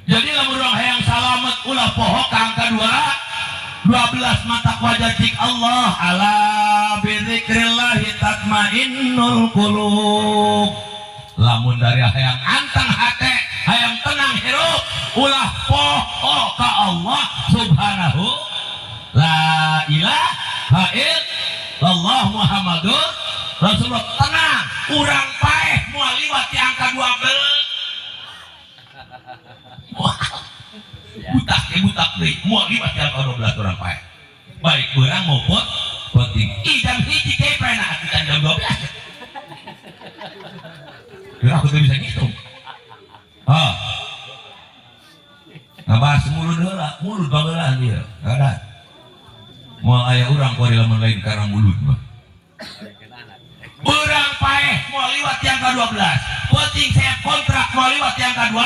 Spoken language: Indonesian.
Jadi lamun urang hayang salamet ulah poho ka angka 12 mata wajah cik Allah ala bidzikrillah tatmainnul qulub. Lamun dari hayang antang hate hayang tenang hirup ulah poho ka Allah subhanahu la ilaha illallah Muhammadur Rasulullah. Tenang urang paeh moal liwat di angka 12 butak deh mau libat yang 12 orang paeh baik orang maupun penting jam hiji kayak pernah akitan jam 12 kira aku tuh bisa ngitung nabas mulut bangelan dia ada mau ayah orang kau di laman lain karena mulut mah orang paeh mau liwat yang ke 12 penting saya kontrak mau liwat yang ke 2